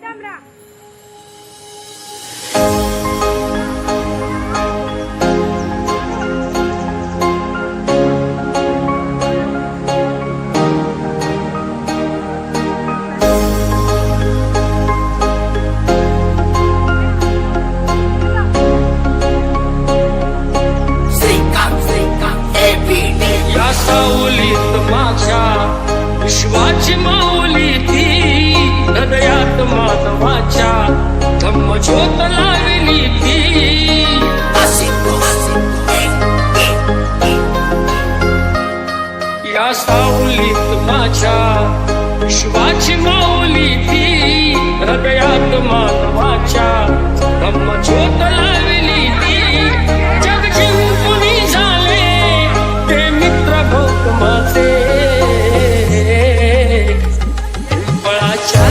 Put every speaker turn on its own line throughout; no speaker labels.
डांबरा
सावलीत माझ्या विश्वाची माऊली ती हृदयात मानवाच्या धम्मज्योत लावली ती या सावलीत माझ्या विश्वाची माऊली ती हृदयात मानवाच्या धम्मज्योत लावली ती जग जिंकुनी झाले ते मित्र गौतमाचे पिंपळाच्या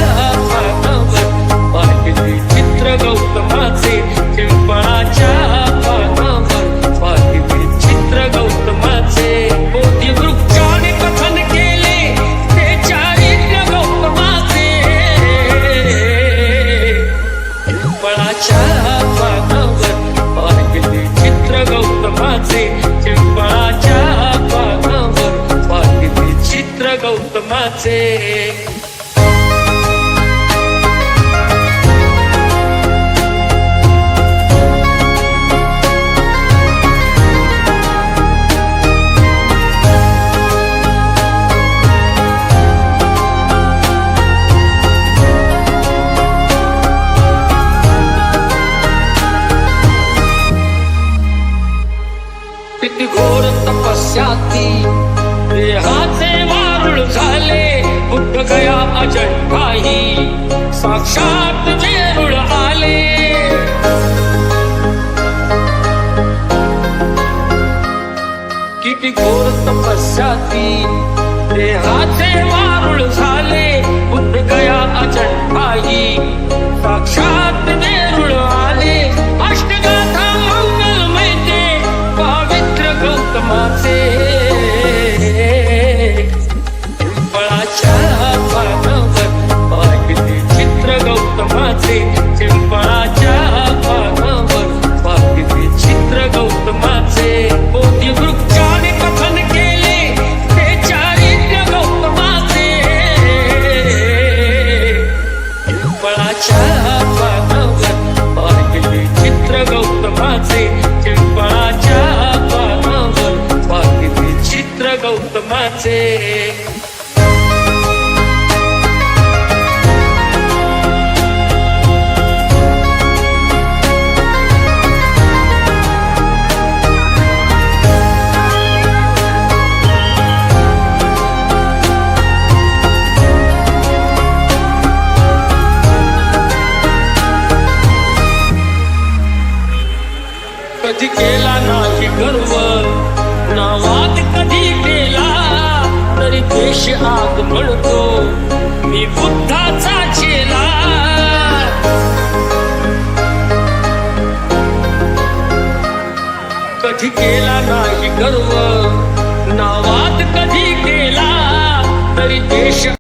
पानावर पाहिली चित्र गौतमाचे पिंपळाच्या पानावर पाहिली चित्र गौतमाचे मोठी वृक्षाने कथन केले ते चारित्र्य गौतमाचे पिंपळाच्या पानावर पाहिली चित्र गौतमाचे पिंपळाच्या पानावर पाहिली चित्र गौतमाचे किती घोर तपस्याती देहाचे वारुळ झाले बुद्ध गया अजंठाही साक्षात वेरूळ आले किती घोर तपस्याती देहाचे वारुळ झाले बुद्ध गया अजंठाही साक्षात वेरूळ आले अष्टगाथा मंगलमय ते पवित्र गौतमाचे पिंपळाच्या पानावर पाहिली चित्र गौतमाचे पिंपळाच्या पानावर पाहिली चित्र गौतमाचे मोठी वृक्षाने कथन केले ते चारित्र्य गौतमाचे पिंपळाच्या पानावर पाहिली चित्र गौतमाचे पिंपळाच्या पानावर पाहिली चित्र गौतमाचे कधी केला नाही गर्व नावात कधी केला तरी देश आग म्हणतो मी बुद्धाचा चेला कधी केला नाही गर्व